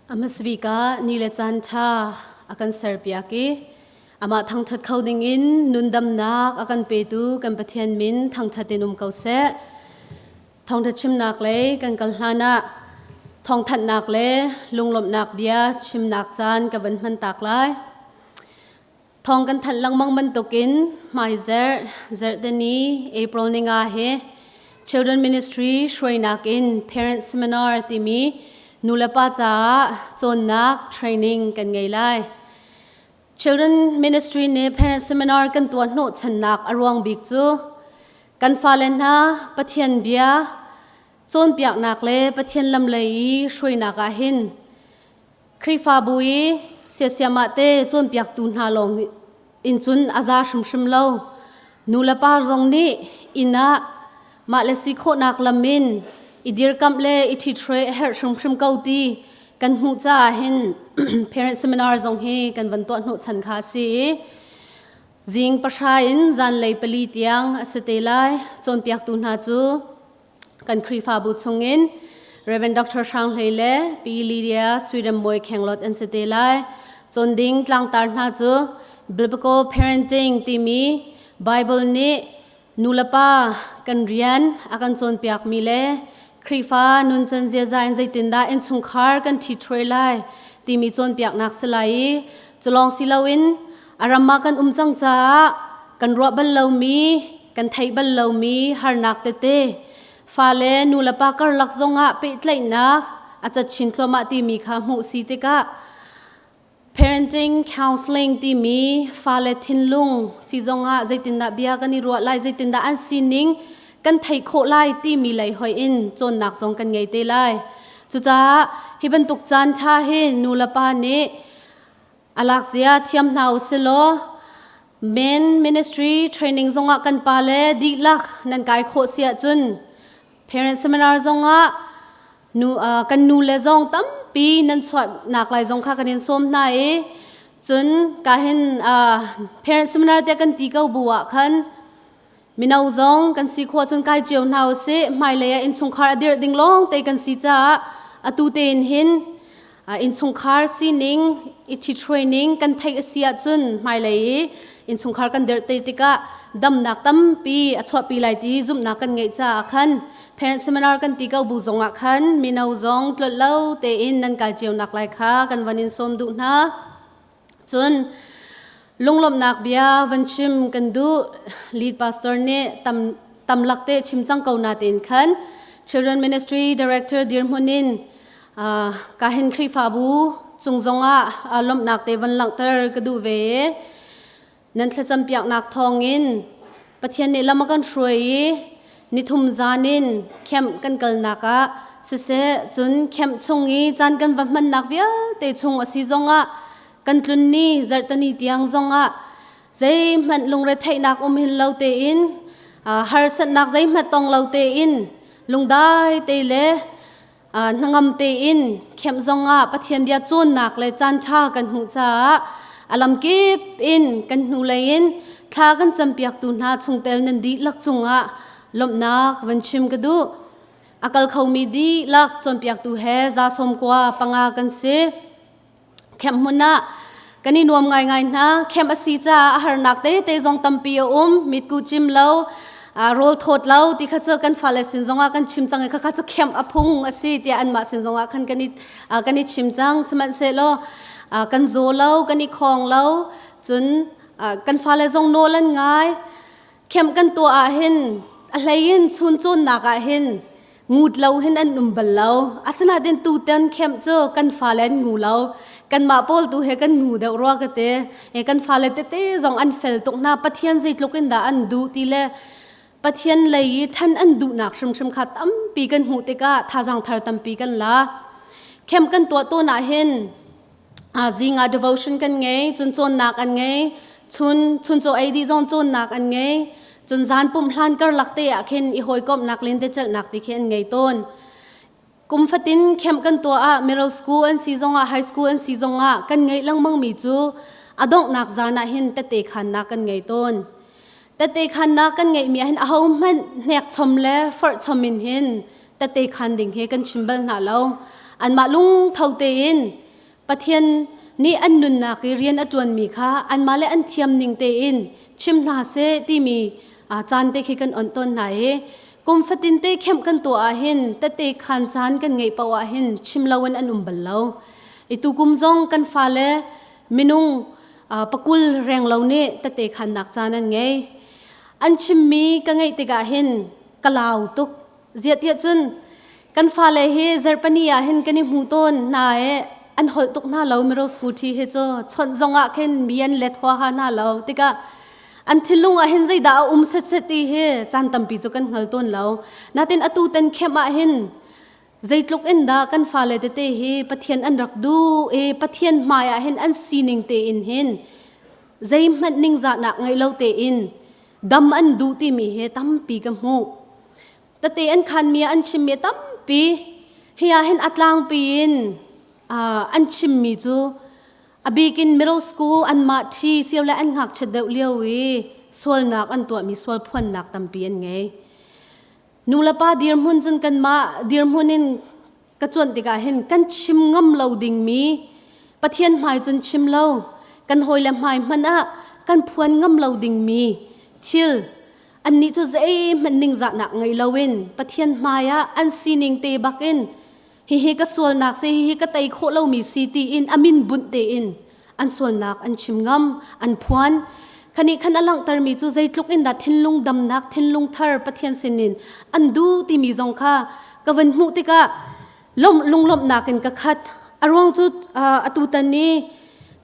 Amasvika nilechancha akan serpiaki ama thangthat khawding in nundam nak akan petu kan pathian min thangthatin kause thawngtha chimnak le kan kalhlana thawngthat nak le lunglom nak bia chimnak chan ka van man tak lai thong kan that lang mang man tokin mai zer deni April ninga he children ministry shroinak in parent seminar timi nulapa cha chonnak training kan ngai lai children ministry ne parent seminar kan tuan no channak arwang bik chu kan falen na pathian bia chon piak nak le pathian lam lei shroinak a hin khrifa bui Sayama te chon piak tu na long in chun aza shrim lo nulapa rong ni ina ma le si kho nak lamin idir kam le ithi thre her shrim kauti kan hu cha hin parent seminar zong he kan van to no chan kha si jing pasha in zan lei pali tiang asetelai chon piak tu na chu kan khrifa bu chungin Reverend Dr. Ṭha Hleisung Pi Lydia Sweden Boy Khenglot and setelai chon ding Tlangtaar na chu biblical parenting timi Bible ni nulapa kan rian akan chon piak mi le khrifa nun chan zia zain zaitinda in chungkhar kan thi threlai timi chon piak nak selai cholong silawin arama kan umchang cha kan ro bal lo mi kan thai bal lo mi har nak te te fale nulapa kar lak zonga pe tlai nak acha chin thloma timi kha mu si te ka parenting counseling timi fale thinlung si zonga zaitinda bia kan ni ro lai zaitinda an sining kan thai kho lai ti mi lai hoi in chon nak zong kan ngai te lai chu cha hiban tuk chan tha he nulapa ne alak zia thiam nau selo men ministry training zonga kan pale di lak nan kai kho sia chun parent seminar zonga nu kan nu le zong tam pi nan chwat nak lai zong kha kanin som na e chun ka hin parent seminar te kan ti kau buwa khan minau zong kan si kho chun kai chiu nau se mai le in chungkhar adir ding long te kan si cha atu ten hin in chungkhar sining ichi training kan thai asia chun mai le in chungkhar kan der te tika dam nak tam pi achwa pi lai ti zum nak kan ngei cha khan parent seminar kan ti kau bu zonga khan minau zong tlalo te in nan kai chiu nak lai kha kan wanin som du na chun lunglom nak bia vanchim kan du lead pastor ne tam lakte chimchang kau na tin khan children ministry director dirmunin kahin khrifa bu chungzonga lom nak te van langtar kadu ve nan thlacham piak nak thongin pathian ne lamakan shroi ni thum zanin khem kan kal naka se chun khem chungi chan kan van nak via te chung asi zonga kan tlun ni zartani tiang zonga zai man lungre thai nak hin lo te in har sat nak zai mat tong lo te in lungdai te le nangam te in khem zonga pathian dia chon nak le chan tha kan hu cha alam kip in kan hu le in tha kan champiak tu na chungtel nan di lak chunga lom nak vanchim kadu akal khomi di lak chompiak tu he za som kwa panga kan se khem huna kani nuam ngai na khem asi cha har nak te jong tampi mit ku chim lo rol thot lo ti kha cha kan fale sin zonga kan chimchang kha kha cha khem aphung asi ti an ma sin zonga khan kani chimchang saman se lo kan zo lo kani khong lo chun kan fale jong no lan ngai khem kan to a hin a hlain chun chon naka hin ngut lo hin an umbal lo asana den tu ten khem cho kan falen ngu lo kan ma pol tu he kan ngu de ro ka te e kan fale te jong an fel tok na pathian zai tlokin da an du ti le pathian lei than an du nak shrim khat am pi kan hu te ka thajang thar tam pi kan la khem kan to na hin zinga devotion kan ngei chun chon nak an ngei chun cho ai di jong chon nak an ngei chun zan pum hlan kar lakte a khen I hoi kom nak lin te chal nak ti khen ngei ton kum fatin khem kan to a middle school and sizonga high school and sizonga kan ngei lang mang mi chu adong nak zana hin te khan na kan ngei ton te khan na kan ngei mi hin a hom man nek chom le for chomin hin te khan ding he kan chimbal na lo อันมาลุงเท่าเตีนปะเทียนนี่อันนุนนักเรียนอจวนมีค่ะอันมาเลอันเทียมนิงเตีนชิมนาเซที่มีจานเตคิกันอ่อนต้นไหนกุมฟตินเตเข้มกันตัวเห็นแต่เตขันจานกันไงปะวะเห็นชิมลาวันอันบัลลาวไอตุกุมจงกันฟ้าเลมินุงปะกุลแรงเหล่านี้แต่เตขันนักจานันไงอันชิมมีกันไงติกาเห็นกะลาวตุกเจียดเทียจุนกันฟ้าเลเฮเซอร์ปนียเห็นกันในหูต้นนายอันหดตุกหน้าเราไม่รู้สกูทีเฮโจชนจงอ่ะเห็นเบียนเล็ดหัวหน้าเราติกาอันที่ลุงเห็นใจดาวเสร็จตีเฮจันตัมปีจุกันหัลต้นเรานาเต็นอตูเต็นเข้มเห็นใจลุกอินดากันฟ้าเลเตเฮปะเทียนอันรักดูปะเทียนมายเห็นอันซีนิงเตอินเห็นใจมันนิงจะหนักไงเราเตอินดำอันดูตีมีเฮตัมปีกับหูแต่เตอันคันมีอันชิมมีตัมปีเฮียเห็นอัตลางปีอินอันชิมมีจูอบีกิน middle school อันมาที่เสียวและอันหักเฉดเดียวเลี้ยววีสวลนักอันตัวมีสวลพ่นนักตัมปีอันไงนูละป้าดีร์มุนจนกันมาดีร์มุนินกระจวนติกาเห็นกันชิมงำเหลาดิ่งมีปะเทียนหมายจนชิมเหลากันหอยและหมายมันกันพวนงำเหลาดิ่งมีทิลอันนี้ตัวใจมันนิ่งจะหนักไงเลวินปะเทียนหมายอันซีนิงเตบักอินฮิก็ส่วนนักเสียฮิก็ไต่โคเรามีซีตีอินอามินบุญเตอินอันส่วนนักอันชิมงำอันพวนคันนี้ขันอลังตรมีจูใจลุกอินดัดทินลุงดำนักทินลุงทาร์ปะเทียนสินินอันดูที่มีจงค่ะกวันมุติกะล้มลุงล้มนักอินกะขัดอารวงจุดอตูตันนี้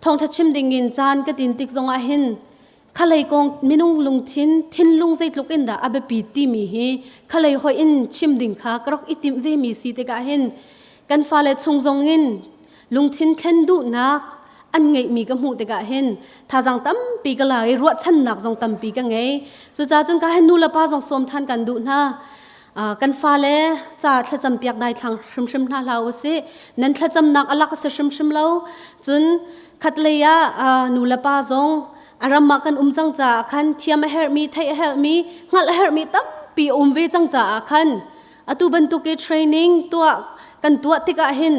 ทองทัดชิมดิ่งินจานกะตินติกจงอาหินขลัยกองมินุงลุงทินลุงใจลุกอินดาอาเบปีตีมีเฮขลัยหอยอินชิมดิ่งค่ะกรอกอิติมเวมีซีติกะหินกันฟ้าเลชงจงอินลุงทินเทนดูนักอันไงมีกับหูติกะเห็นถ้าจังตั้มปีกะลายรัวชันนักจงตั้มปีกะไงจุจ้าจนกะเห็นนูละป้าจงสวมทันกันดูนะกันฟ้าเลจ่าทะจำเปียกได้ทางชิมๆน่าเราสินั้นทะจำนักอลักษณ์ชิมๆเราจนขัดเลยนูละป้าจงอารมณ์กันจังจ่าคันเทียมเฮร์มีไทยเฮร์มีงัดเฮร์มีตั้มปีเวจังจ่าคันอตุบันตุกเทรนนิ่งตัวกันตัวติกะเห็น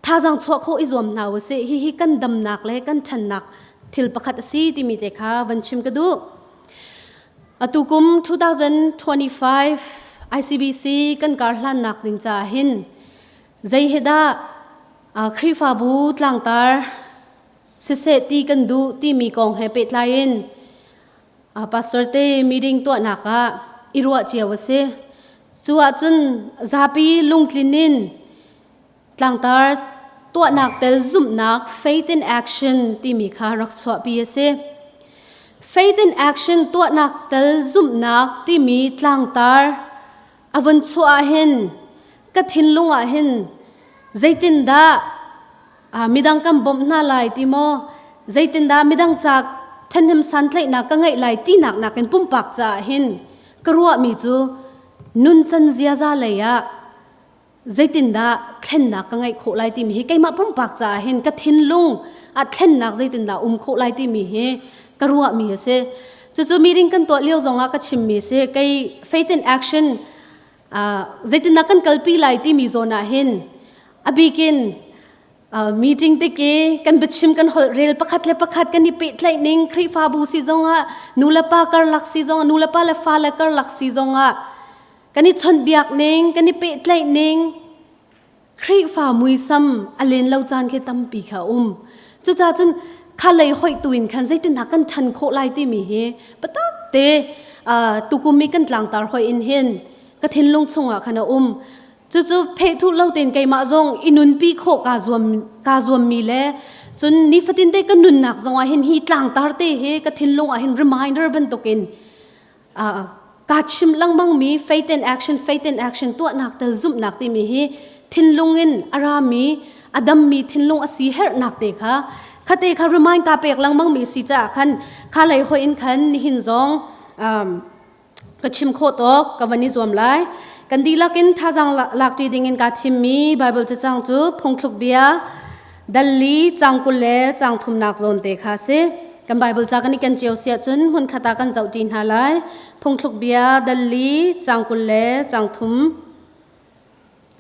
ถ้าจังชัวเขาอิจวมนาวเสฮิกันดำนักเลยกันชันนักทิลประคัดสีที่มีเด็กค่ะวันชิมกันดูตุกุม2025 ICBC กันการหลานนักดิงจ่าเห็นใจเฮดาครีฟาบูตลางตาร์เสตีกันดูที่มีกองเฮเปตไลน์พาสเตอร์เตมีดิ่งตัวนักอิรัวเจียวเสจัวจุนซาปีลุงคลินินตลางตาตัวนักเตลซุ่มนัก faith in action ที่มีค่ารักษาปีเส faith in action ตัวนักเตลซุ่มนักที่มีตลางตาอวันชัวเห็นกัดหินลุงเห็นใจตินดามิดังคำบ่มน่าลายที่โมใจตินดามิดังจากทันหิมสันไลนักก็ไงลายที่นักนักเป็นปุ่มปากจ่าเห็นกรัวมีจูนุนจันเซียซาเลยใจตินดาเทนนักก็ไงโคไลที่มีใครมาปุ่มปากจ่าเห็นกัดหินลุงเทนนักใจตินดาโคไลที่มีกรัวมีเสจู่ๆมีริ่งกันตัวเลี้ยวจงก็ชิมมีเสใคร faith in action ใจตินนักกันกัลปีไลที่มีโซนาเห็นอบีกินmeeting ติเกกันประชุมกันหอเรลประคัดเลประคัดกันนี่ปิดไลนิ่งครีฟาบูซีจงนูเลป้าการลักซีจงนูเลป้าเลฟ้าเลการลักซีจงกันนี่ชนเบียกนิ่งกันนี่ปิดไลนิ่งครีฟามุยซัมอเลนเล่าจานแค่ตั้มปีขาจุจ้าจนข้าเลยหอยตุนขันใจตินักกันชันโคไลที่มีปะตักเตตุกุมิกันหลังตาหอยอินเห็นก็ทิ้งลงชงขันจู่ๆเพทุเล่าเต็นไกมาจงอินุนปีโคกาจวมมีเล่จนนิฟตินเตกันนุนหนักจงเห็นฮีตลางตาร์เตก็ทิ้งลงเห็น reminder บันตุกินการชิมลังบังมี faith in action ตัวนักเตลซุ่มนักที่มีทิ้งลงอินอารามีอดัมมีทิ้งลงอสีเฮร์นักเตค่ะข้าเตค่ะ remind กาเปกลังบังมีสิจ้าขันข้าเลยหอยอินขันหินจงก็ชิมโคตกกับวันนี้จวมไลกันดีลักินท่าจังลักดีดิ่งอินกาทิมมีไบเบิลจะจังจูพงทลุกเบียดัลลีจังกุเลจังทุมนักโซนเตคาเซกันไบเบิลจากกันนี่กันเจียวเสียจนหุ่นขตากันเจ้าจีนหาไลพงทลุกเบียดัลลีจังกุเลจังทุม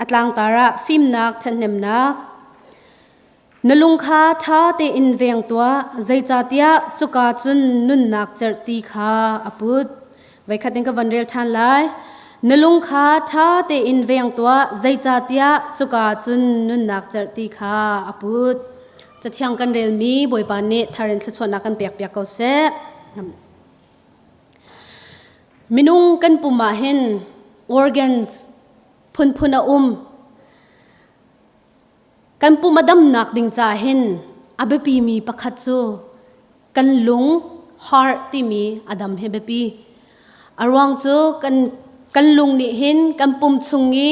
Tlangtaar phim nak thanem nak nalungkha tha te in veng tua zaichatia chuka chun nun nak cherti kha aput vai khating ka vanrel than lai nalungkha tha te in veng tua zaichatia chuka chun nun nak cherti kha aput chathiang kan rel mi boipa ne tharen thluchona kan pek pek ko se minung kan puma hin organs phuna kan pumadam nak ding cha hin abepi mi pakhat chu kan lung heart ti mi adam hebepi arwang chu kan lung ni hin kan pum chungi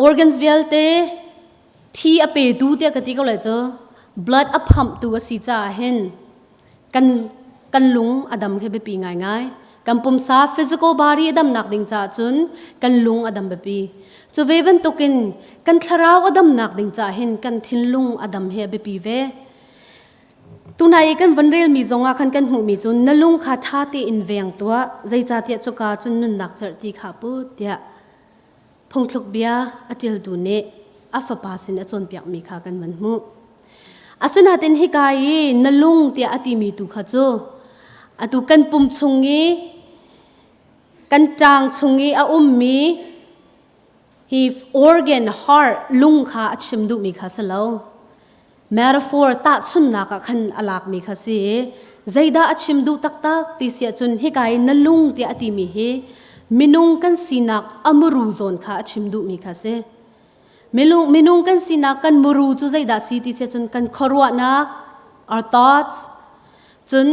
organs velte thi ape du te kati ko le cho blood a pump tu si cha hin kan lung adam hebepi ngai ngai kan pum sa physical body adam nak ding cha chun kan lung adam bepi chu veban tokin kan tharau adam nak ding cha hin kan thinlung adam he bepi ve tunai kan vanrel mi zonga kan hmu mi chun nalung kha tha te in veng tua zai cha tia chuka chun nun nak char ti kha pu tia Phungthlukbia atil du ne afa pasin achon piak mi kha kan manmu asana ten hi kai nalung tia ati mi tu kha chu atu kan pum chungi kan chang chungi a mi hi organ heart lung kha achim du mi kha salo metaphor ta chun na ka khan alak mi kha si zaida achim du tak tak ti sia chun hi kai nalung ti ati mi he minung kan sinak amuru zon kha achim du mi kha se minung kan sinak kan muru chu zaida si ti sia chun kan khorwa na our thoughts chun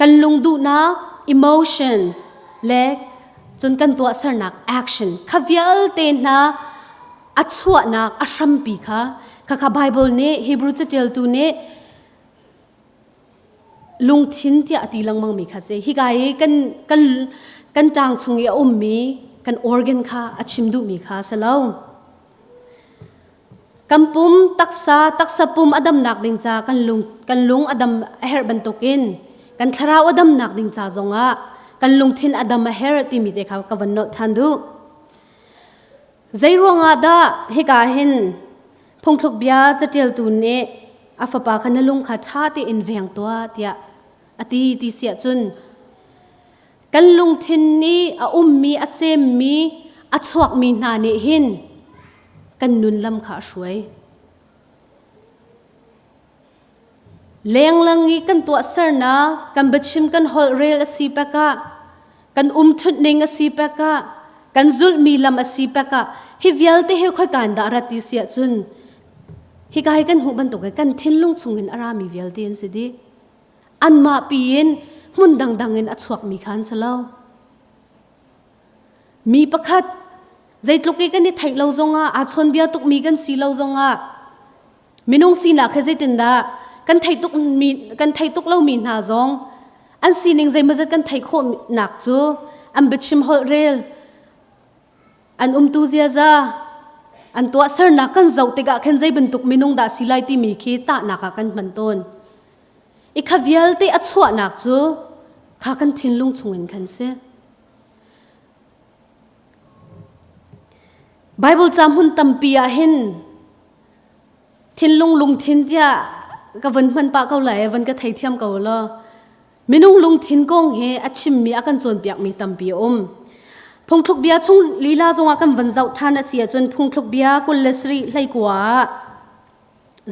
kan lung du na emotions le chun kan tua sar nak action khavial te na achua nak asham pi kha bible ne hebrew chatel tu ne lungthin tia ati langmang mi kha se hi gai kan chang chungi mi kan organ kha achim du mi kha salo kampum taksa pum adam nak ding cha kan lung adam her ban tokin kan tharau adam nak ding cha zonga kan lungthin adam a her ti mi te kha ka van no thandu zaironga da he ka hin Phungthlukbia chatel tu ne afapa khan lung kha tha te in veng tua tia ati ti sia chun kan lungthin ni a mi a sem mi a chuak mi na ne hin kan nun lam kha hruai lenglangi kan tua sarna kan bachim kan hol rail asipaka kan thut ning asipaka kan zul mi lam asipaka hi vialte he khoi kan da rati sia chun hi kai kan hu ban to kan thinlung chungin arami vialte en sidi anma pin mun dangin achuak mi khan salo mi pakhat zaitluki kan ni thai lo zonga a chon bia tuk mi kan si lo zonga minung si na khe zaitin da kan thai tuk lo mi na zong an si ning zai mazat kan thai kho nak chu am bechim hol rel an tu zia za an tua sar na kan zau te ga khen zai bentuk minung da silai ti mi khi ta na ka kan manton ikhavial te achua nak chu kha kan thinlung chungin khan se bible chamhun tampia hin thinlung lungthin tia ka van man pa ko lai van ka thai thiam ko lo minung lungthin kong he achim mi akan chon piak mi tampi Phungthlukbia chung lila zonga kan van zau than asia chon Phungthlukbia kul lesri hlaikwa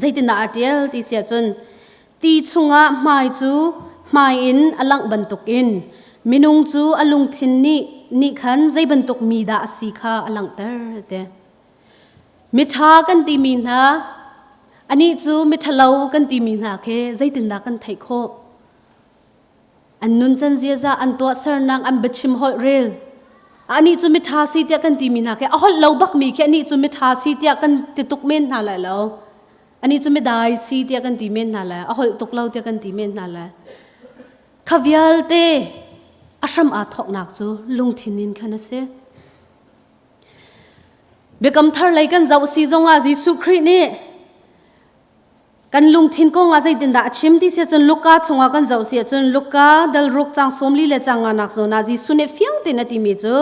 zaitina atel ti sia chon ti chunga mai chu mai in alang bantuk in minung chu alung thin ni khan zai bantuk mi da asi kha alang tar te mitha kan ti mi na ani chu mithalau kan ti mi na khe zaitin da kan thai kho an nun chan zia za an to sar nang am bechim hol rel ani chu mitha si tia kan ti mi na khe a hol lo bak mi khe ani chu mitha si tia kan ti tuk men na la lo ani chu me dai si tia kan ti men na la a hol tuk lo tia kan ti men na la khavial te asham a thok nak chu lungthinin khana se bekam thar lai kan zau si zonga jisu khri ni kan lungthin ko nga zaitin da chim ti se chon luka chunga kan zau se chon luka dal ruk chang somli le changa nak zo na jisu ne fiang te na ti mi chu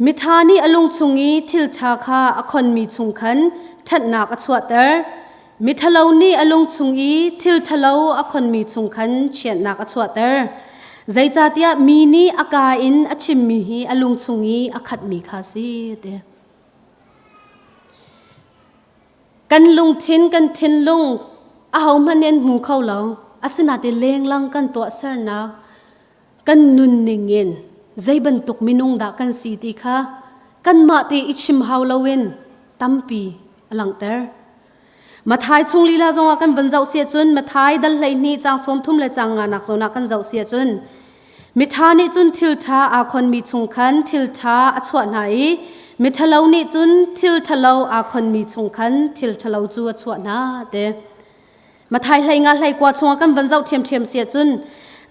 มิทานีอลุงชุงีทิลชาคาอคอนมีชุงขันทัดนักอชวดเตอร์มิทะเลานีอลุงชุงีทิลทะเลาอคอนมีชุงขันเชียนนักอชวดเตอร์ใจจัดยามีนีอากาอินอชิมมีฮีอลุงชุงีอขัดมีคาซีเดกันลุงทินกันทินลุงอาหมันเนียนหูเข้าเหลาอาสนาเตเลงลังกันตัวเสนากันนุนนิงเงินใจบรรทุกมินุงดากันสีติค่ะกันมาเตอิชิมฮาวลาวินตั้มปีอลังเตอร์มาทายชงลีลาจงกันวันเจ้าเสียจนมาทายดัลเลยนี่จางสวมทุ่มเลยจางงานักโซนักกันเจ้าเสียจนมิทานี่จนทิลทาอาคนมีชงคันทิลทาอชวดไหนมิทะเลานี่จนทิลทะเลาอาคนมีชงคันทิลทะเลาจูอชวดนาเดมาทายไหลงาไหลกว่าชงกันวันเจ้าเทียมเสียจน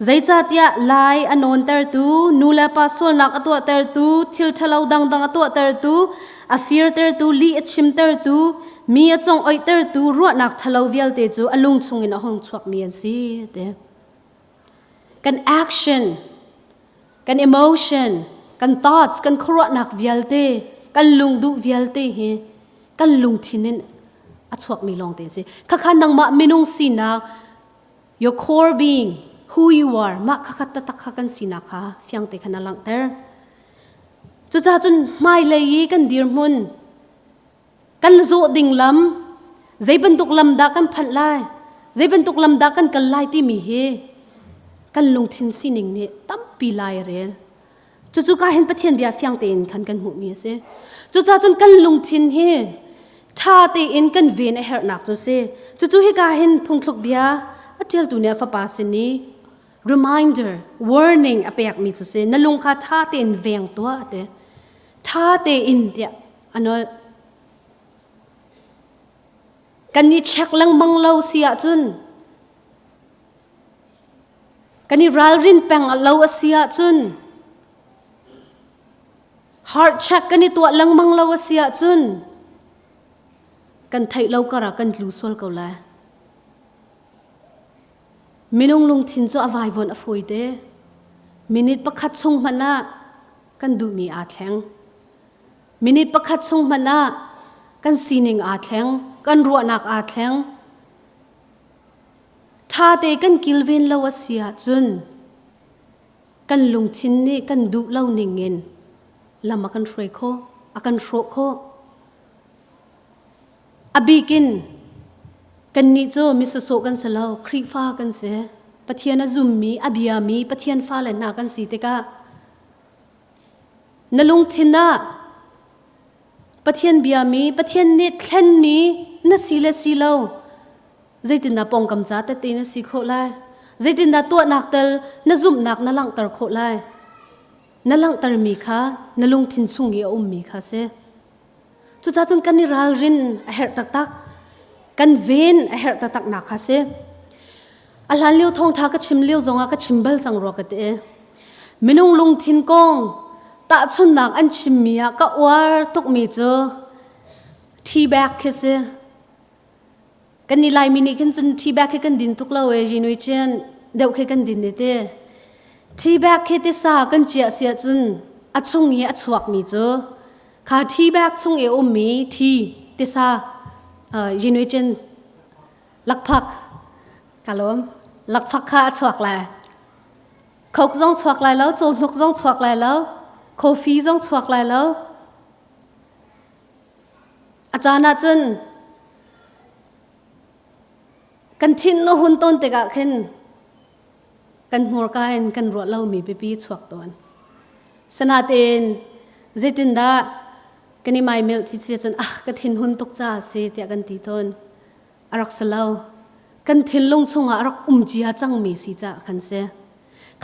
ใจจัดยาลายอนนเตอร์ตูนูเลปาส่วนนักตัวเตอร์ตูทิลทะเลาดังตัวเตอร์ตูอาฟิร์เตอร์ตูลีอชิมเตอร์ตูมีอจงออยเตอร์ตูรัวนักทะเลาเวลเตจูอลุงชงอินอหงชวกมีอันซีเดกันแอคชั่นกันอิโมชันกันทอทส์กันครัวนักเวลเตกันลุงดูเวลเตเฮกันลุงทินินอชวกมีลองเตซีข้าขันนังมามินุงสีนัก your core being who you are มาข้าขัดตะข้ากันสีนักค่ะเฟียงเตขันนังเตอร์จุดจ้าจนไม่เลยกันดีร์มุนกันโจดิ่งลำใจบรรทุกลำดักกันพัดไล่ใจบรรทุกลำดักกันกันไล่ที่มีเฮกันลงทิ้งสิ่งนี้ตั้มปีไล่เรียนจู่ๆก็เห็นประเทศเบียร์ฟังเตียนกันหูมีเสจู่ๆจนกันลงทิ้งเฮท่าเตียนกันเวียนเฮร์นักจู่เสจู่ๆให้ก็เห็นพงทลุกเบียร์อัจฉริยะตัวเนี้ยฟ้าป่าสินี reminder warning อเปียกมีจู่เสนั่นลงค่าท่าเตียนเวียงตัวเตท่าเตียนเดียอันนั้นกันนี่เช็คลังมังเล่าเสียจุนกันนี่รัลรินแปงเล่าเสียจุน heart check กันนี่ตัวลังมังเล่าเสียจุนกันไทยเล่ากระกันรู้ส่วนเก่าเลยมินงลงทิ้งจะอวัยวะอภัยเดมินิดประคัดชงมันนะกันดูมีอาแข็งมินิดประคัดชงมันนะกันซีนิงอาแข็งกันรัวนักอาแข็งท่าเตกันกิลเวนเล่าเสียจนกันลงทิ้งนี่กันดูเล่าหนึ่งเงินลำมากันช่วยโคอากันโชโคอบีกินกันนี่โจมิสโซกันเสลาครีฟ้ากันเสปะเทียนซุมมีอบียามีปะเทียนฟ้าเลยนากันสีเตกะนลุงทินนะปะเทียนเบียมีปะเทียนเนตเล่นมีน่าสีเลสีเลาใจตินน่าปองกำจัดแต่ตีน่าสีโคไลใจตินน่าตัวนักเตลน่าซุ่มนักน่าลังตรโคไลน่าลังตรมีค่ะน่าลุงทินซุงเยอมีค่ะเสจุดจ้าจนกันนี่รัลรินเฮร์ตักกันเวนเฮร์ตักนักค่ะเสอัลฮันเลี้ยวทองท้าก็ชิมเลี้ยวจงอาก็ชิมเบลจังรอกันเตะมินุงลุงทินกงตาชุนนักอันชิมมีอะก็วาร์ตุกมีจ้ะทีแบกคือเสกันนี่ไลมินิกันจนทีแบกคือกันดินทุกเล่าเอจินุยเชนเดวคือกันดินเต้ทีแบกคือที่สากันเจียเสียจนอัดชงเงี้ยอัดชวกมีจ้ะข้าทีแบกชงเออมีทีที่สาจินุยเชนลักพักกะล้มลักพักข้าอัดชวกเลยขกจ้องชวกเลยแล้วโจนกจ้องชวกเลยแล้วโคฟีจ้องชวกเลยแล้วอาจารย์น่ะจนกันทิ้งโนหุ่นต้นเตกะขึ้นกันหัวกายกันรัวเล่ามีปีชวกตัวสนาเตนเจตินดากันนี่ไม่เมลที่เสียจนกันทิ้งหุ่นตกจ้าเสียเตียกันตีต้นอารักสลาวกันทิ้งลงชงอารักจีฮะจังมีสิจ้ากันเสีย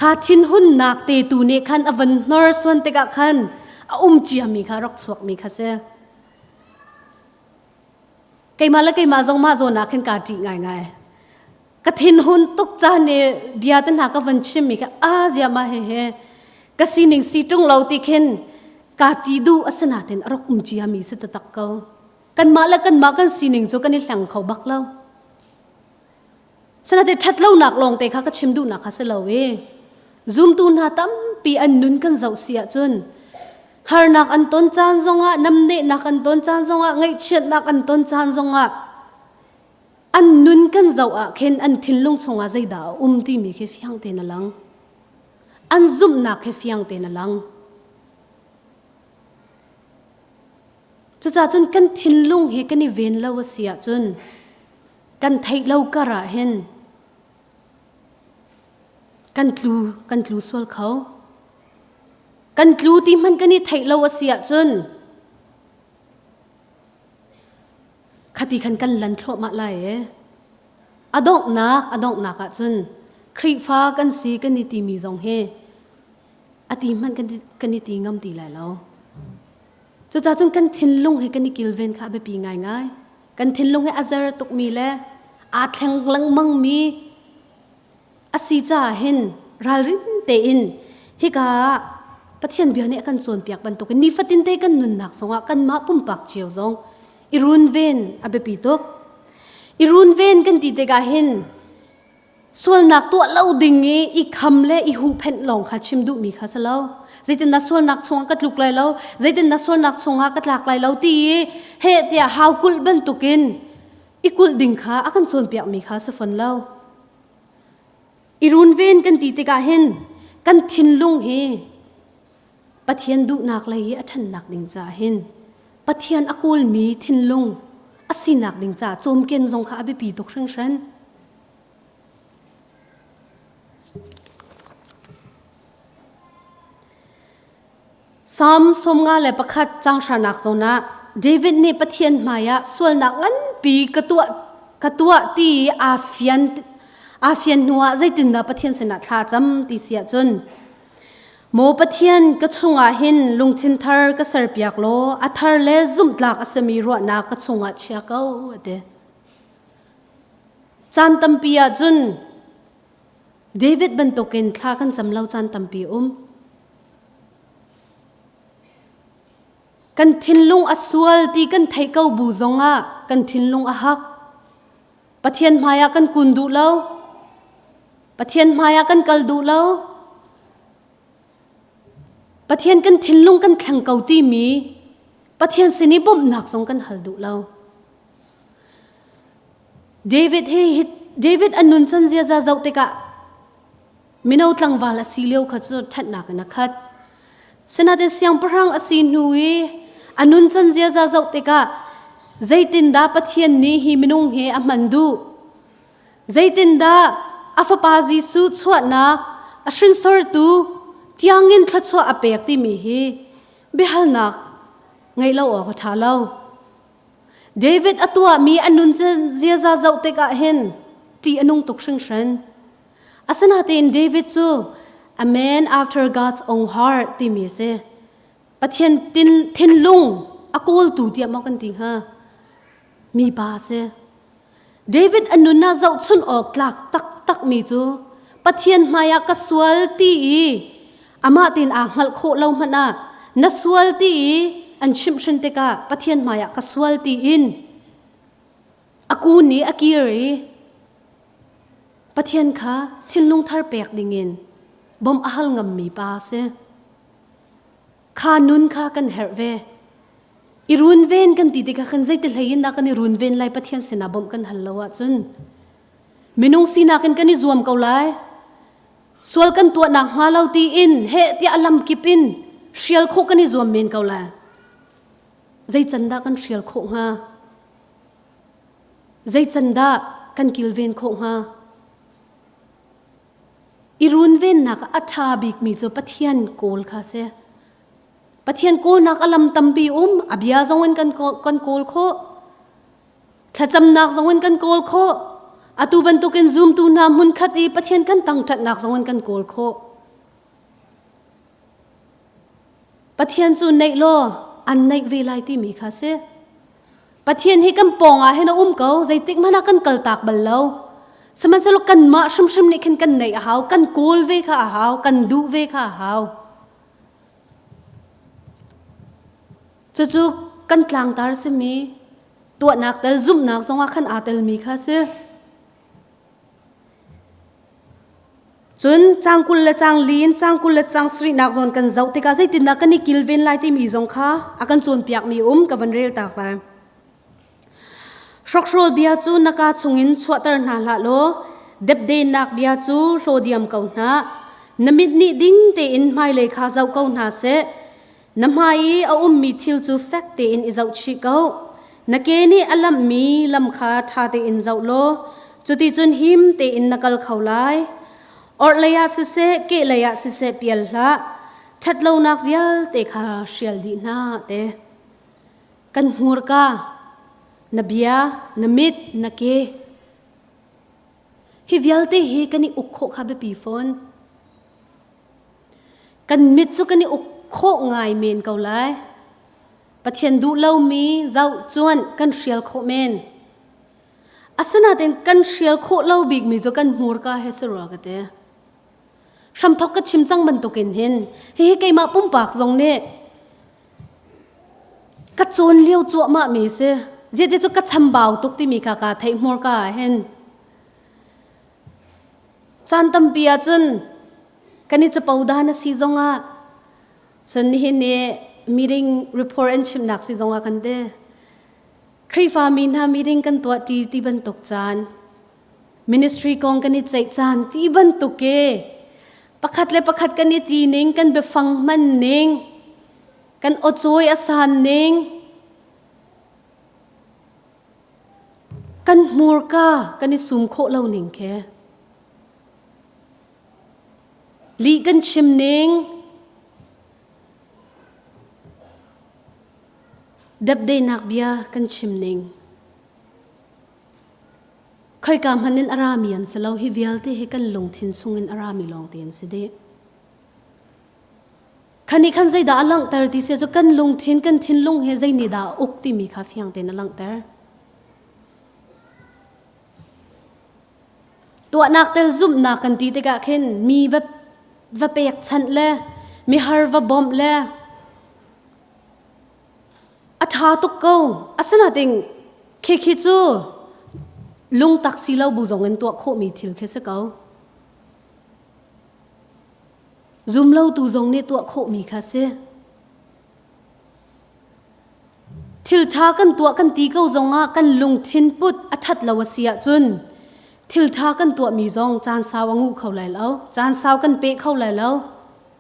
ข้าทิ้งหุ่นนักเตตูเนขันอวันนอร์สวันเตกะขันจีฮะมีข้ารักชวกมีข้าเสียไกมาละไกมาจงมาโซนักขึ้นการจีง่ายกฐินหุ่นตกจานเนี่ยเบียดนักวันชิมมีกอาเจียมาเฮกสิหนิงสีจงเราติเข็นกาตีดูอสนาเต็นอรกจีฮามีสิตตักเกากันมาละกันมากันสีหนิงโจกันนี่หลังเขาบักเล่าสนาเต็นทัดเล่าหนักลงเตะข้าก็ชิมดูหนักข้าเสลาเวซุ่มตูนาตั้มปีอันนุนกันเจ้าเสียจน har nak an ton chan zonga namne nak an ton chan zonga ngai chet nak an ton chan zonga an nun kan zawa khen an thinlung chunga zaida ti mi khe fiang te na lang an zum nak khe fiang te na lang chu cha chun kan thinlung he kan ni ven lo sia chun kan thai lo kara hen kan tlu swal khau kan tlu ti man kan ni thai lo sia chun khati khan kan lan thlo ma lai e adok nak a chun khri fa kan si kan ni ti mi jong he ati man kan ni ti ngam ti lai lo chu cha chun kan thinlung he kan ni kilven kha be pi ngai kan thinlung he azar tuk mi le a thleng lang mang mi asi cha hin ralrin te in hi ka pathian biani kan chon piak ban to ni fatin te kan nun nak songa kan ma pum pak chiu zong irun ven abe pi tok irun ven kan ti te ga hin sol nak to lo ding i kham le i hu phen long kha chimdu mi kha salo zaitin na sol nak chonga ka tluk lai lo zaitin na sol nak chonga ka tlak lai lo ti he tia haw kul ban tukin ikul ding kha akan chon piak mi kha sa fon lo irun ven kan ti te ga hin kan thinlung he pathian du nak lai a than nak ding cha hin pathian akul mi thinlung asinak ding cha chom ken jong kha abe pi tok hrang hran sam somnga le pakhat chang shranak zona david ne pathian maya sol nak ngan pi katua ti afian nuwa zaitin na pathian sena thla cham ti sia chun mo pathian ka chunga hin lungthin thar ka sarpiak lo athar le zum tlak asami ro na ka chunga chia kau ate chan tampia chun david ban token thla kan chamlo chan tampi kan thinlung aswal ti kan thai kau bu zonga kan thinlung ahak pathian maya kan kundu lo pathian maya kan kaldu lo pathian kan thinlung kan thlang kau ti mi pathian sini bom nak song kan haldu lo david anun chan zia za zau te ka minau tlangwal asileu kha chu that nak na khat senate siang parang asin hui anun chan zia za zau te ka zaitin da pathian ni hi minung he amandu zaitin da afapazi su chwa na ashrin sor tu tiangin thachwa apek ti mi hi behal nak ngai lo o tha lo david atwa mi anun chan zia za zau te ka hen ti anung tuk hring hran asana ten david chu a man after God's own heart ti mi se pathian thinlung akol tu ti ma kan ting ha mi ba se david anuna zau chun ok tlak tak mi chu pathian maya ka swal ti ama tin a ngal kho lo mana na swal ti an chim hrin te ka pathian maya ka swal ti in aku ni akiri pathian kha thinlung thar pek dingin bom ahal ngam mi pa se kha nun kha kan herve irun ven kan ti te ka khan zai te hlain na kan irun ven lai pathian sena bom kan hallawa chun minung sina kan kan ni zuam kau lai swal kan tua na ngalau ti in he ti alam kipin shrial kho kan ni zuam men kau la zai chanda kan shrial kho nga zai chanda kan kilven kho nga irun ven nak atha bik mi cho pathian kol kha se pathian ko nak alam tampi abia zongwen kan kol kho thacham nak zongwen kan kol kho atu ban tu ken zoom tu na mun khat i pathian kan tang that nak zongwen kan kol kho pathian chu nei lo an nei ve lai ti mi kha se pathian hi kan ponga hena ko zai tik mana kan kal tak bal lo saman salo kan ma shrim ni kan nei haw kan kol ve kha haw kan du ve kha haw chu kan tlangtaar se mi to nak tel zum nak zonga khan atel mi kha se จุนจางกุลและจางลีนจางกุลและจางสรีนักจนกันเจ้าติกาใจติดนักกันนี่กิลเวนไลที่มีจงค่ะอากันจวนเปียกมีกับวันเรียลตากไปชกโรเบียจูนักการชงอินชวตร์นาละโลเด็บเดนักเบียจูโลเดียมเก่าหน้านมิดนี่ดิ้งเตอินไม่เลยข้าเจ้าเก่าหน้าเสน้ำไม่เอามีทิลจูแฟกเตอินอิเจ้าชิเก่านักเกนี่อลัมมีลำคาทาเตอินเจ้าโลจุดที่จุนหิมเตอินนักลเขาไลอดเลยาสิเสเกเลยาสิเสเปียลละทัดเรานักวิลเตคาเชียลดีนาเตกันหัวกานเบียนมิดนักเกฮิวิลเตเฮกันนี่อุกโคข้าเบปีฟอนกันมิดจุกันนี่อุกโคง่ายเมนเกาไลปะเทียนดูเล่ามีเจ้าจวนกันเชียลโคเมนอาสนะเต็นกันเชียลโคเล่าบิกมีจุกันหัวกาเฮสรัวกันเตช่ำทอกกับชิมจังบันตุกินเห็นเฮ้ยไก่มาปุ่มปากทรงเนี่ยกัดโจนเลี้ยวจั่วมามีเสเจดีจุกัดชำเบาตุกที่มีกากาไทยมัวกาเห็นจานตั้มเปียจนกันนี่จะเป่าดานสีจงอ่ะจนนี่เนี่ยมีริ่งรีพอร์ตอันชิมนักสีจงอ่ะกันเด้ครีฟามีนามีริ่งกันตัวที่บันตุกจานมินิสทรีกองกันนี่ใจจานที่บันตุกเกประคัดเลยประคัดกันนี่ตีนิงกันไปฟังมันนิงกันอดจอยอาสานนิงกันมัวกากันนี่สุ่มโคเล่านิงแค่ลีกันชิมนิงดับได้นักเบียกันชิมนิงเคยกำหันนินอารามีอันสลาวฮิวิลที่ให้กันลงทินซุงินอารามีลองเตียนสิเดคันนี้ขันใจด่าลังแต่ที่เสียจะกันลงทินกันทินลงเฮใจนิดาอุกที่มีข้าฟียงเตียนลังแต่ตัวนักเตลซุ่มนักกันตีเตกะเข็นมีว่าเปียกชันเล่มีฮาร์ว่าบอมเล่อัฐาตุกเกาอาสนะติงเคจูลุงตักสีเหล่าบุจงเงินตัวโคมีทิลเคสเกาซุมเหล่าตูจงเนี่ยตัวโคมีคาเซทิลทากันตัวกันตีเกาจงอ่ะกันลุงทินปุดอัฐัดลาวเสียจุนทิลทากันตัวมีจงจานสาวงูเข้าไหลแล้วจานสาวกันเปะเข้าไหลแล้ว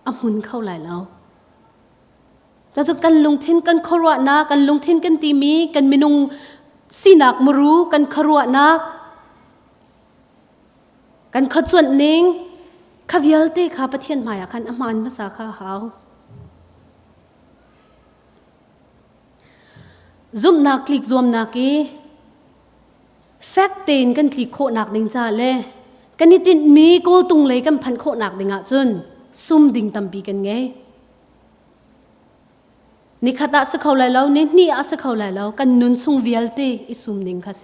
อมุนเข้าไหลแล้วจะกันลุงทินกันขรัวนากันลุงทินกันตีมีกันมินุงสีนักมรู้กันขรัวนักกันขจวนนิงขวิลเตข้าปะเทียนหมายคันอมันภาษาข้าหาวซุ่มนักคลิกรวมนักแฟกเตนกันคลิกโคนักดิงจ่าเล่กันนิตินมีโกตุงเลยกันพันโคนักดิงอ่ะจนซุ่มดิงตัมปีกันไงนี่ขัดสักเขาไหลแล้วนี่อาสักเขาไหลแล้วกันนุนชงวิลเตอิสุมดิงค่ะเส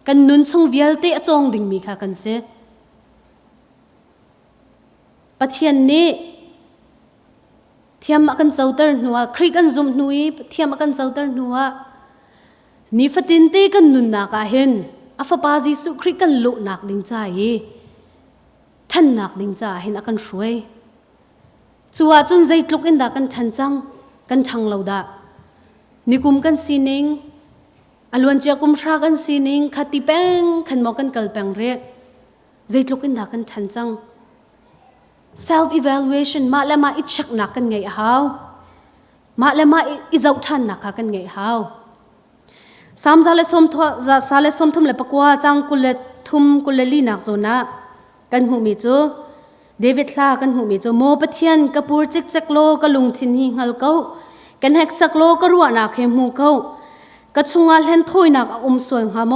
กันนุนชงวิลเตอจงดิงมีค่ะกันเสปะเทียนนี้เทียมกันเจ้าเตอร์นัวคริกันซุมนุยเทียมกันเจ้าเตอร์นัวนี่ฟัดินเตกันนุนนักเห็นอาฟปาจิสุคริกันลุนักดิงใจท่านนักดิงใจเห็นอากันช่วยจัวจนใจลุกอินดากันทันจังกันทางเราดานิกุมกันซีนิงอลวนเจ้ากุมชากันซีนิงขัดตีแป้งขันมอกันกัลแปงเรียใจลุกอินดากันทันจัง self evaluation มาและมาอิจฉกนักกันไงฮาวมาและมาอิจเอาทันนักกันไงฮาวสามซาเลสมทุมเลปกว่าจังกุเลทุมกุเลลีนักโซนะกันหูมิจูเดวิดลากันหูมิจูโมปะเทียนกระปูจิกจักโลกะลุงทินหิงฮัลเก้ากันแฮกสักโลกะรัวนักเฮมูเก้ากะชุงอาเล่นถ้วยนักสวยฮาโม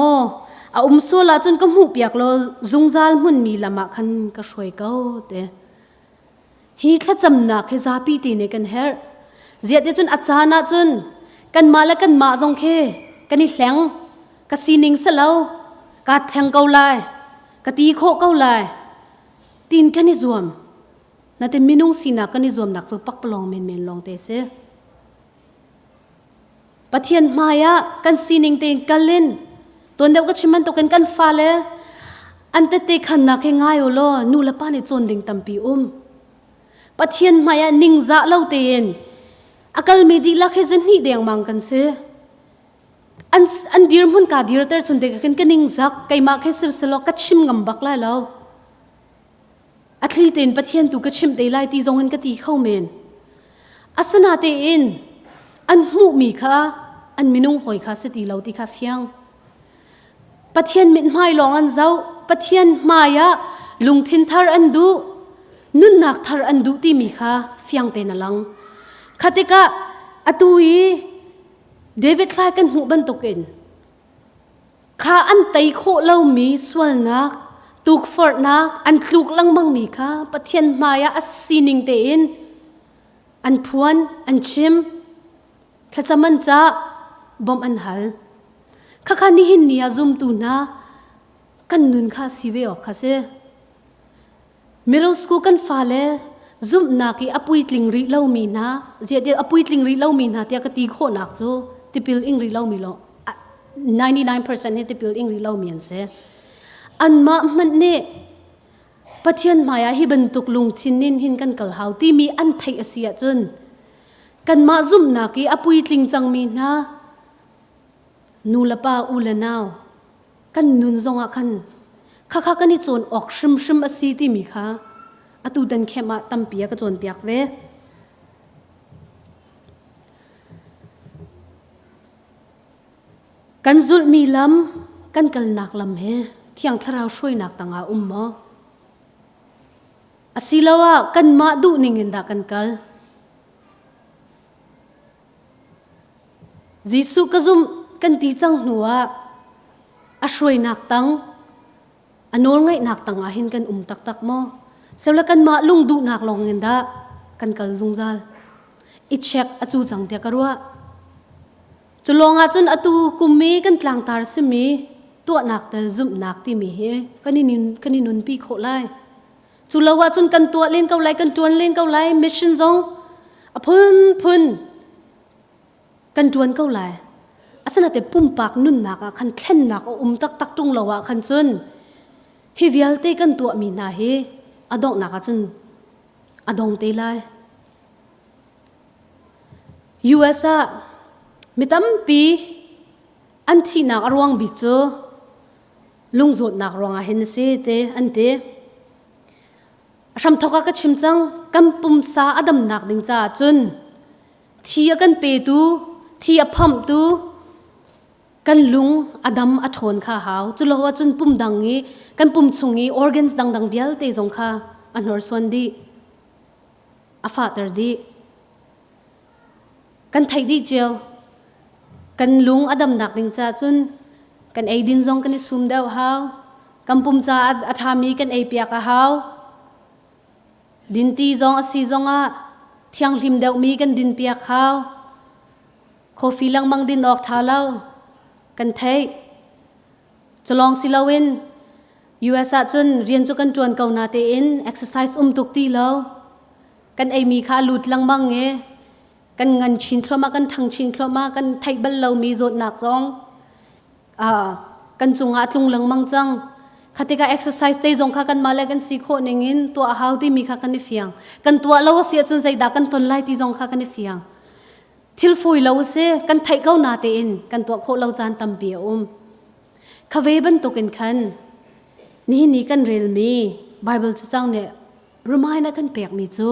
สวยละจนกะหูเปียกโลจุงจาลมุนมีละมาคันกะช่วยเก้าเตฮีทละจำนักเฮซาปีตีเนกันเฮร์เจียดจนอาจารย์จนกันมาและกันมาจงเคกันนี่แหงกะซีนิงเสลากะแทงเกาไลกะตีโคเกาไลตีนกันนี่รวมนั่นแต่มินุงสีนักกันนี่รวมนักจงปักปลองเมนลองเตเสปะเทียนมายะกันซีนิงเตงกันเล่นตัวเดียวก็ชิมันตัวกันฟ้าเลย อันเตเตขันนักให้ง่ายโอโลนูละป้าในโจนดิ่งตัมปีปะเทียนมายานิงจะเล่าเตียนอากาลมีดีลักให้เจนนี่เดียงมังกันเสอันดีรมันกาดีรเตอร์ชนเด็กกันนิงจักไกมาแค่เสลกัดชิมงำบักไล่แล้วอัตลีเตนปะเทียนตูกัดชิมเตไล่ตีจงหันกตีเข้าเมนอาสนาเตอินอันหูมีค่ะอันมินุงหอยค่ะสติเราตีค่ะเฟียงปะเทียนมิดไม่ลองอันเจ้าปะเทียนมายาลุงทินทาร์อันดูนุนนักทาร์อันดูตีมีค่ะเฟียงเตนลังคติกะอตุยเดวิดคลายกันหูบันตุกินข้าอันไตโคเล่ามีส่วนนักตุกฟอร์นักอันคลุกลังบังมีค่ะปะเทียนมายาอัสซีนิงเตอินอันพวนอันชิมถ้าจะมันจะบอมอันหัลข้านี่หินนี่ซุ่มตูน่ากันนุนข้าสิเวออกข้าเสมิโรสกูกันฟาเลซุ่มนักอปุยตลิงรีเล่ามีนะเสียเดียอปุยตลิงรีเล่ามีนะเดียกตีโคนักโจติปิลอิงรีเล่ามีโล99% ให้ติปิลอิงรีเล่ามีอันเสอันมามันเนี่ยปะเทียนมายาฮิบันตุกลุงทินนินหินกันกัลฮาวที่มีอันไทยอาเซียจนกันมาซุ่มนักอปุยตลิงจังมีนะนูละป้าอูละนาวกันนุนจงอาคันข้ากันนี่โจนออกชิมอาศีที่มีค่ะอตูดันแค่มาตั้มเปียกโจนเปียกเวกันจุลมีลำกันกัลนักลำเฮที่ยังทราวช่วยนักต่างอามออาศิลาวะกันมาดูนิงินดากันกัลจิสุกจุมกันตีจังหนัวอาช่วยนักตังอันโน้นไงนักตังอาหินกันตักมอเสร็จแล้วกันมาลุงดูนักลองเงินดากันกัลซุงจัลอิเช็คอาจูจังเตียกรัวจุลองอาจนอตูกุมมีกันTlangtaarสิมีตัวนักแต่ซุ่มนักที่มีเฮกันนี่นุนปีโคไลจุลาวาจนกันตัวเล่นเกาไลกันจวนเล่นเกาไลมิชชั่นซองอพุ่นกันจวนเกาไลอาสนะแต่ปุ่มปากนุ่นนักคันแค่นนักตักตรงละวะคันจนฮิวิลเตกันตัวมีนาเฮอดองนักจนอดองเตไลUSมิตัมปีอันที่นักรวงบิกโจลุงโจดนักรวงอาเห็นเสเตอันเตรำทอกก็ชิมจังกันปุ่มซาอดัมนักดิงจ้าจนที่กันเปตูที่พัมตูกันลุงอดัมอัฐนข้าหาวจุลว่าจนปุ่มดังงี้กันปุ่มชงงี้ออร์แกนส์ดังเวียลเตจงข้าอันฮอร์สวันดีอาฟาเตอร์ดีกันไทยดีเจียวกันลุงอดัมนักดิงจ้าจนกันไอดินซงกันซุ่มเดาหาวกันปุ่มจ้าอัฐามีกันไอเปียกหาวดินตีซงอสีซงอ่ะเที่ยงลิมเดามีกันดินเปียกหาวโคฟีลังมังดินออกทาเล่ากันไทยจะลองสิลาวินUS จนเรียนจุกันจวนเกานาเตอิน exercise ตุกตีเล่ากันไอมีข้าลุดลังบังเงกันเงินชินทรมากันทางชินทรมากันไทยบัลเรามีโจดหนักซองกันจุงอาทุงลังมังจังคติกา exercise เตจงข้ากันมาเลยกันสิโคหนึ่งินตัวอาหาวที่มีข้ากันนิฟียงกันตัวเราเสียจนใจดักกันทนไล่ที่จงข้ากันนิฟียงทิลฟุยเราเสกันไทยเก้านาเตอินกันตัวโคเราจานตัมเปียข้าเวบันตุกินขันนี่กันเรลมีไบเบิลจะเจ้าเนี่ยรู้ไหมนะกันเปียกมีจู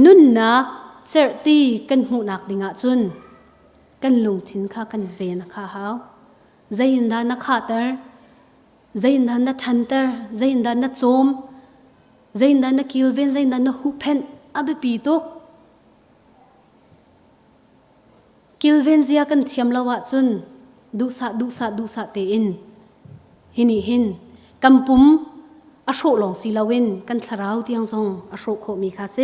นุนนักเจอตีกันหูนักดิงะจุนกันลงทิ้งข้ากันเวนะข้าหาวใจยินดานักขาเตอร์ใจยินดานักทันเตอร์ใจยินดานักโจมใจยินดานักคิลเวนใจยินดานักฮูเพนอาเบปีตุกคิลเวนเซียกันเทียมละวะจุนดูสะเตอินหินกำปุ่มอโศกหลงศิลาวินกันทราวที่ยังทรงอโศกโคมีคาเซ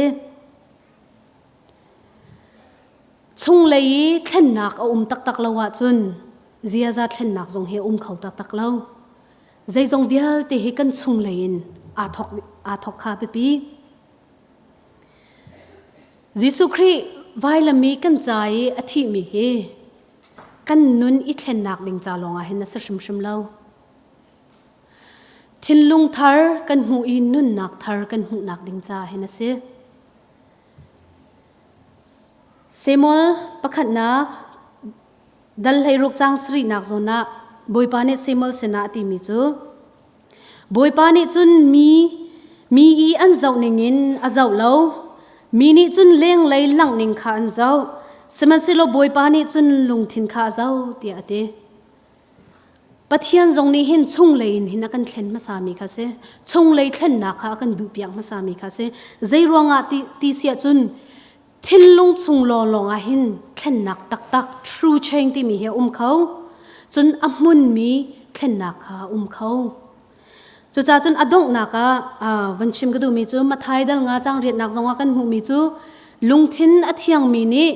ชงเลยเท่นนักตักละวะจุนเจียจะเท่นนักทรงเฮเขาตักเล่าใจทรงเดียลเตะกันชงเลยอาทอกคาเปปียิสุครีไวละมีกันใจอธิมีเฮ กันนุนอิเทนนักดิงจาลงอาเห็นนะสชิมชิมเล่าทินลุงทาร์กันหูอินุนนักทาร์กันหูนักดิงจาเห็นนะสิเซมอลประคัดนักดัลให้รุกจางสรีนักโซนะบอยปานิเซมอลเสนาติมิจูบอยปานิจุนมีอีอันเจ้าหนิงินอาเจ้าเล่ามีนิจุนเลี้ยงไหลหลังหนิงขาอันเจ้าสมันสิโลบอยปานิจุนลุงทินขาเจ้าเตียเตปะเทียนตรงนี้เห็นชงเลยหินกันเทนมาสามีค่ะเซชงเลยเทนนักค่ะกันดูเปียกมาสามีค่ะเซใจรวงอาตีเสียจุนทินลุงชงลองอาหินเทนนักตักทรูเชงที่มีเหี่ยเขาจนอมุนมีเทนนักค่ะเขาจูจ่าจนอดงนักวันชิมก็ดูมีจูมาไทยดัลงาจังเรียนนักจงกันหูมีจูลุงทินอเทียงมีนี่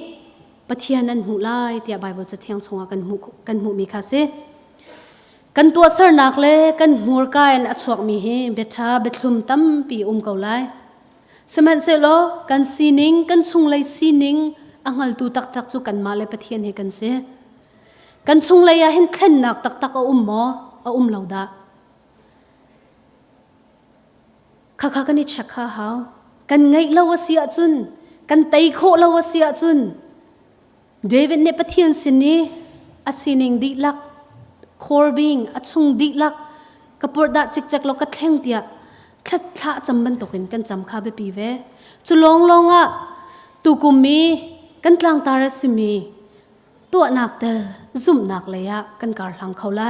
ปะเทียนนั้นหูไล่เตียไบเบิลจะเทียงชงกันหูมีค่ะเซกันตัวเสนักเล่กันหัวกายอัดสวกมีเฮเบทาเบทลุมตั้มปีเกาไลสมัยเสโลกันซีนิงกันชงไลซีนิงอังหัลตูตักจูกันมาเลยปะเทียนเฮกันเซกันชงไลเห็นเคล็ดนักตักเอาหมอเอาเหล่าดาข้ากันนิชักข้าหาวกันไงเล่าวเสียจุนกันไตโคเล่าวเสียจุนเดวิดเนี่ยปะเทียนสินีอาซีนิงดีลักคอร์บิงอัดชงดีลักกระปุกดาจิกจักเราก็แทงเตียคลัดคละจำบันตกินกันจำข้าไปปีเวจุลองตุกุมีกันกลางตาเรสิมีตัวนักเดลซุ่มนักเลยกันการหลังเขาไล่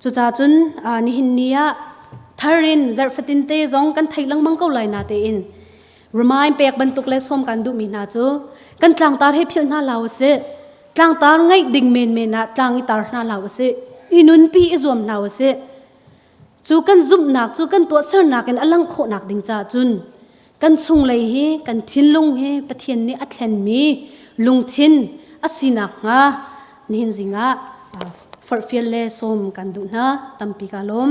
จุจ่าจุนนี่หินเนียทารินเซอร์ฟตินเตจงกันไทยลังมังเกาไลนาเตอินรมายเปียกบรรทุกเลสโฮมกันดูมีนาจูกันกลางตาให้เพียงหน้าลาวเสกลางตาไงดิ่งเมนนะกลางอีตาหน้าลาวเสอินุนปีอิจวมลาวเสจูกันซุ่มนักจูกันตัวเสือนักกันอลังโคนักดิ่งจ่าจุนกันชงเลยเฮกันทินลุงเฮปะเทียนนี่อัดแทนมีลุงทินอสินักงานินจิงาฟอร์เฟียเลสโฮมกันดูนะตัมปีกาลม